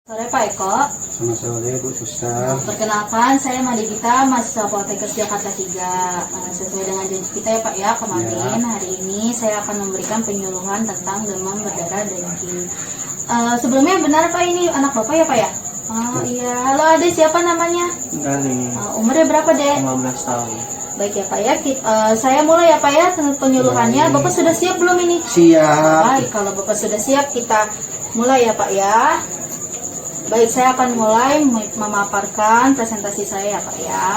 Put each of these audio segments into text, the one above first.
Sore Pak Eko. Selamat sore Bu Suster. Perkenalkan, saya Madikita, mahasiswa Poltekkes Jakarta 3. Sesuai dengan janji kita ya Pak ya, kemarin hari ini saya akan memberikan penyuluhan tentang demam berdarah dengki. Sebelumnya benar Pak, ini anak Bapak ya Pak ya? Oh iya, halo Ade, siapa namanya? Gali. Umurnya berapa Dek? 15 tahun. Baik ya Pak ya, saya mulai ya Pak ya penyuluhannya. Bapak sudah siap belum ini? Siap. Baik, kalau Bapak sudah siap kita mulai ya Pak ya. Baik, saya akan mulai memaparkan presentasi saya ya Pak ya.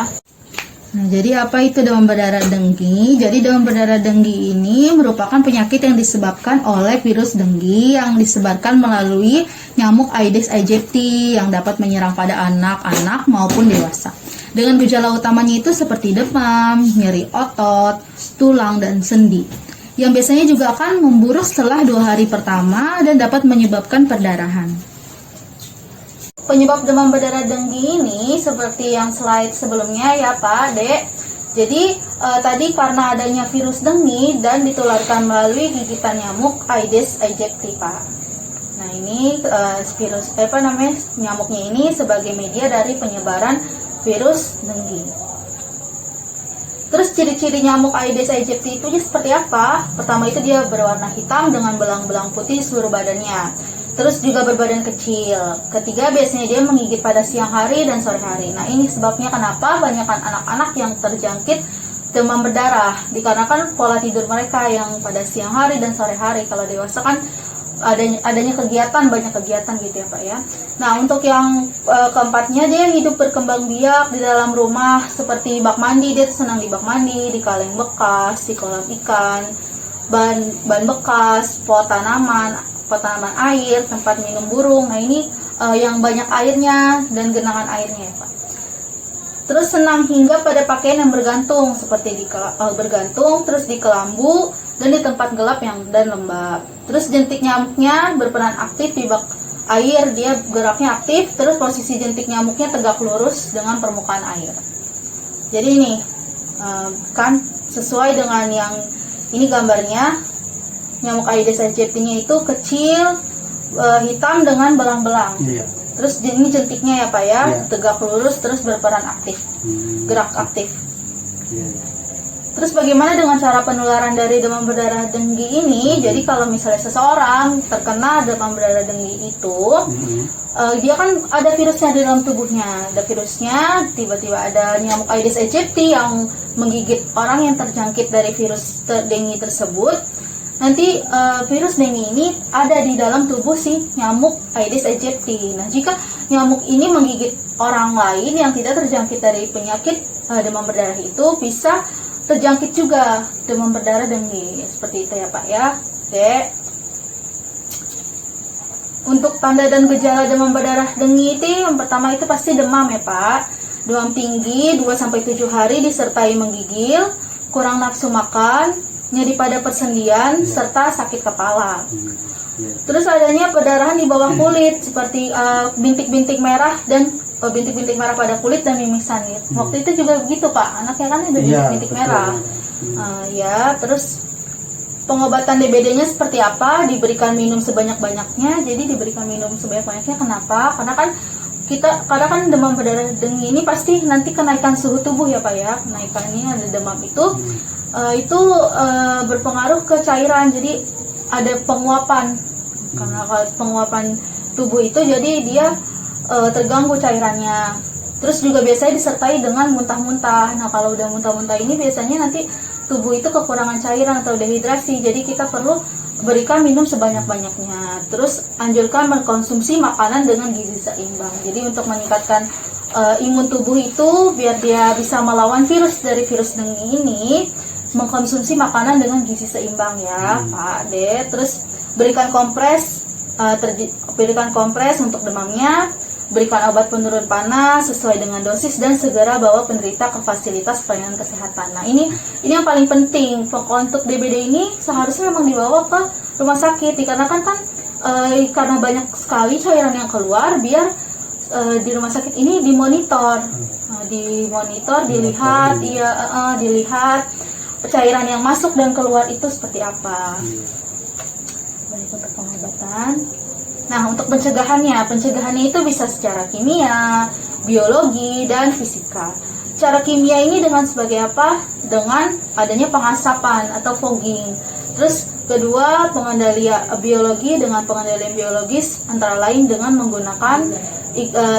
Nah, jadi apa itu demam berdarah dengki? Jadi demam berdarah dengki ini merupakan penyakit yang disebabkan oleh virus dengki yang disebarkan melalui nyamuk Aedes aegypti yang dapat menyerang pada anak-anak maupun dewasa. Dengan gejala utamanya itu seperti demam, nyeri otot, tulang, dan sendi. Yang biasanya juga akan memburuk setelah 2 hari pertama dan dapat menyebabkan perdarahan. Penyebab demam berdarah dengki ini seperti yang slide sebelumnya ya Pak, Dek. Jadi tadi karena adanya virus dengki dan ditularkan melalui gigitan nyamuk Aedes aegypti Pak. Nah ini nyamuknya ini sebagai media dari penyebaran virus dengki. Terus ciri-ciri nyamuk Aedes aegypti itu seperti apa? Pertama itu dia berwarna hitam dengan belang-belang putih di seluruh badannya. Terus juga berbadan kecil. Ketiga, biasanya dia menggigit pada siang hari dan sore hari. Nah, ini sebabnya kenapa banyakkan anak-anak yang terjangkit demam berdarah. Dikarenakan pola tidur mereka yang pada siang hari dan sore hari. Kalau dewasa kan adanya kegiatan, banyak kegiatan gitu ya Pak ya. Nah, untuk yang keempatnya, dia hidup berkembang biak di dalam rumah seperti bak mandi. Dia senang di bak mandi, di kaleng bekas, di kolam ikan, ban bekas, pot tanaman air, tempat minum burung. Nah ini yang banyak airnya dan genangan airnya ya Pak. Terus senang hingga pada pakaian yang bergantung seperti bergantung, terus di kelambu dan di tempat gelap dan lembab. Terus jentik nyamuknya berperan aktif di bak air, dia geraknya aktif. Terus posisi jentik nyamuknya tegak lurus dengan permukaan air. Jadi ini kan sesuai dengan yang ini gambarnya. Nyamuk Aedes aegypti-nya itu kecil, hitam dengan belang-belang. Iya. Terus ini jentiknya ya Pak ya, tegak lurus, terus berperan aktif, gerak aktif. Iya. Terus bagaimana dengan cara penularan dari demam berdarah dengki ini? Jadi kalau misalnya seseorang terkena demam berdarah dengki itu, dia kan ada virusnya di dalam tubuhnya. Ada virusnya, tiba-tiba ada nyamuk Aedes aegypti yang menggigit orang yang terjangkit dari virus dengki tersebut. Nanti virus dengki ini ada di dalam tubuh si nyamuk Aedes aegypti. Nah, jika nyamuk ini menggigit orang lain yang tidak terjangkit dari penyakit demam berdarah itu, bisa terjangkit juga demam berdarah dengki. Seperti itu ya Pak ya. Oke. Untuk tanda dan gejala demam berdarah dengki itu yang pertama itu pasti demam ya Pak. Demam tinggi 2-7 hari disertai menggigil, kurang nafsu makan, nyeri pada persendian, serta sakit kepala. Terus adanya perdarahan di bawah kulit seperti bintik-bintik merah dan bintik-bintik merah pada kulit dan mimisan. Waktu itu juga begitu Pak, anaknya kan ada bintik-bintik merah. Terus pengobatan DBD-nya seperti apa? Diberikan minum sebanyak-banyaknya. Jadi diberikan minum sebanyak-banyaknya kenapa? Karena kan demam berdarah dengki ini pasti nanti kenaikan suhu tubuh ya Pak ya. Kenaikannya ada demam itu berpengaruh ke cairan, jadi ada penguapan. Karena kalau penguapan tubuh itu jadi dia terganggu cairannya. Terus juga biasanya disertai dengan muntah-muntah. Nah kalau udah muntah-muntah ini biasanya nanti tubuh itu kekurangan cairan atau dehidrasi, jadi kita perlu berikan minum sebanyak-banyaknya. Terus anjurkan mengkonsumsi makanan dengan gizi seimbang. Jadi untuk meningkatkan imun tubuh itu biar dia bisa melawan virus dengki ini, mengkonsumsi makanan dengan gizi seimbang ya Pak De. Terus berikan kompres untuk demamnya, berikan obat penurun panas sesuai dengan dosis, dan segera bawa penderita ke fasilitas pelayanan kesehatan. Nah ini yang paling penting. Untuk DBD ini seharusnya memang dibawa ke rumah sakit, dikarenakan karena banyak sekali cairan yang keluar, biar di rumah sakit ini dimonitor, dilihat cairan yang masuk dan keluar itu seperti apa. Baik, untuk pengobatan Nah, untuk pencegahannya itu bisa secara kimia, biologi, dan fisika. Cara kimia ini dengan sebagai apa? Dengan adanya pengasapan atau fogging. Terus kedua, pengendalian biologi dengan pengendalian biologis antara lain dengan menggunakan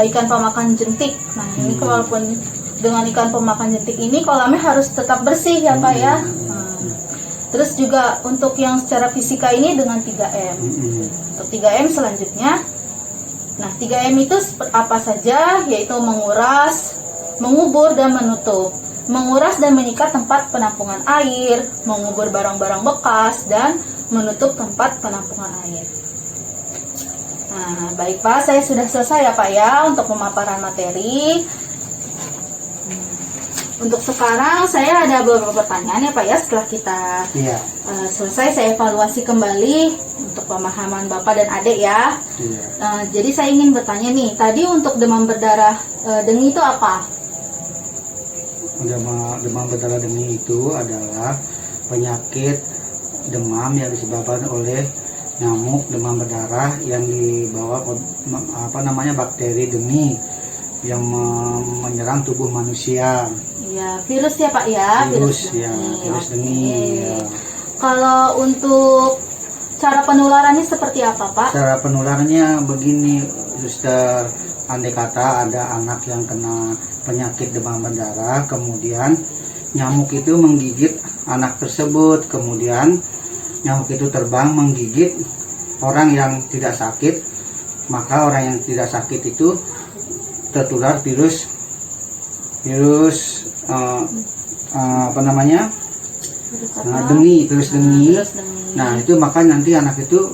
ikan pemakan jentik. Nah, ini walaupun dengan ikan pemakan jentik ini kolamnya harus tetap bersih ya Pak ya. Terus juga untuk yang secara fisika ini dengan 3M. Untuk 3M selanjutnya, nah 3M itu apa saja? Yaitu menguras, mengubur, dan menutup. Menguras dan menyikat tempat penampungan air, mengubur barang-barang bekas, dan menutup tempat penampungan air. Nah, baik Pak, saya sudah selesai ya Pak ya untuk pemaparan materi. Untuk sekarang saya ada beberapa pertanyaan ya Pak ya, setelah kita selesai saya evaluasi kembali untuk pemahaman Bapak dan Adik ya. Jadi saya ingin bertanya nih, tadi untuk demam berdarah dengue itu apa? Demam berdarah dengue itu adalah penyakit demam yang disebabkan oleh nyamuk demam berdarah yang dibawa bakteri dengue yang menyerang tubuh manusia. Ya, virus ya Pak ya, virus dengue. Ya. Kalau untuk cara penularannya seperti apa Pak? Cara penularannya begini, Suster. Andai kata ada anak yang kena penyakit demam berdarah, kemudian nyamuk itu menggigit anak tersebut, kemudian nyamuk itu terbang menggigit orang yang tidak sakit, maka orang yang tidak sakit itu tertular virus dengue. Nah itu maka nanti anak itu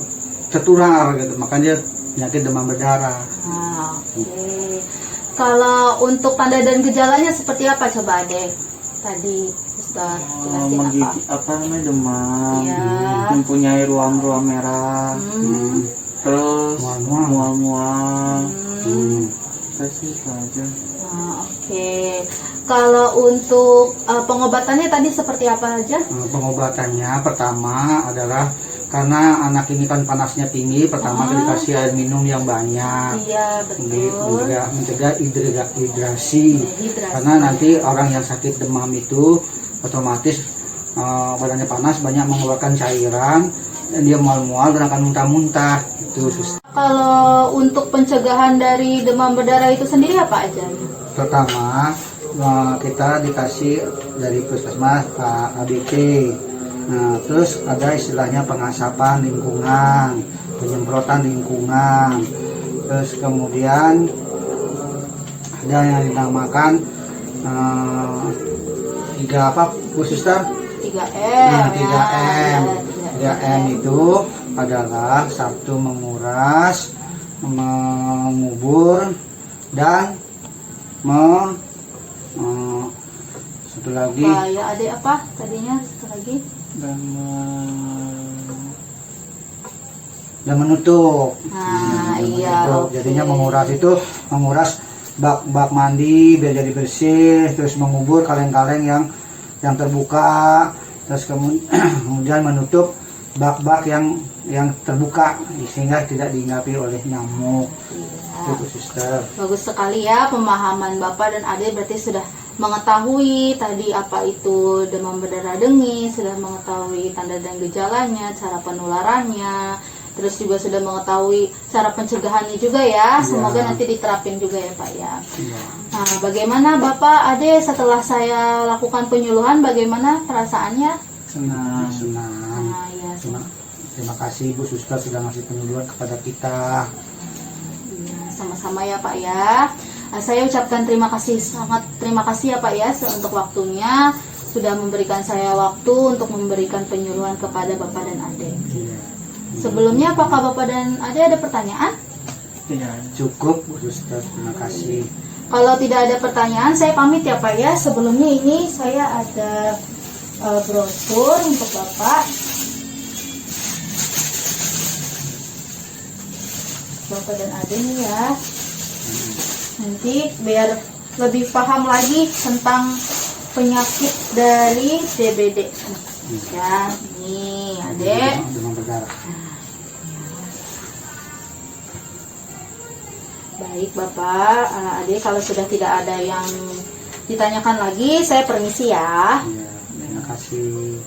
tertular gitu, maka dia penyakit demam berdarah. Oke. Kalau untuk tanda dan gejalanya seperti apa coba Adek? Tadi sudah jelasin demam, mempunyai ruam-ruam merah, terus mual-mual, terus itu aja. Oke. Kalau untuk pengobatannya tadi seperti apa aja? Pengobatannya pertama adalah karena anak ini kan panasnya tinggi, pertama dikasih air minum yang banyak. Iya, betul. Mencegah dehidrasi. Karena nanti orang yang sakit demam itu otomatis badannya panas, banyak mengeluarkan cairan, dan dia mual-mual dan akan muntah-muntah. Itu. Kalau untuk pencegahan dari demam berdarah itu sendiri apa aja? Pertama, kita dikasih dari puskesmas ABT. Nah, terus ada istilahnya pengasapan lingkungan, penyemprotan lingkungan. Terus kemudian ada yang dinamakan 3M. 3M itu adalah satu menguras, mengubur, dan satu lagi. Ya Adik apa tadinya satu lagi? Dan menutup. Iya. Jadinya menguras itu menguras bak mandi biar jadi bersih, terus mengubur kaleng-kaleng yang terbuka, terus kemudian menutup bak-bak yang terbuka sehingga tidak diinggapi oleh nyamuk. Itu Suster. Bagus sekali ya pemahaman Bapak dan Adik, berarti sudah mengetahui tadi apa itu demam berdarah dengue, sudah mengetahui tanda dan gejalanya, cara penularannya, terus juga sudah mengetahui cara pencegahannya juga ya. Semoga nanti diterapin juga ya Pak ya. Nah, bagaimana Bapak Ade setelah saya lakukan penyuluhan, bagaimana perasaannya? Senang. Ya, Terima kasih Bu Suster sudah ngasih penyuluhan kepada kita. Sama-sama ya Pak ya. Saya ucapkan terima kasih, sangat terima kasih ya Pak ya untuk waktunya, sudah memberikan saya waktu untuk memberikan penyuluhan kepada Bapak dan Adik. Sebelumnya apakah Bapak dan Adik ada pertanyaan? Tidak. Cukup Bu Suster, terima kasih. Kalau tidak ada pertanyaan saya pamit ya Pak ya. Sebelumnya ini saya ada brosur untuk Bapak dan Adik ya. Nanti biar lebih paham lagi tentang penyakit dari DBD. Ya, nih Adek. Demam berdarah. Baik Bapak, Adik kalau sudah tidak ada yang ditanyakan lagi, saya permisi ya. Ya, terima kasih.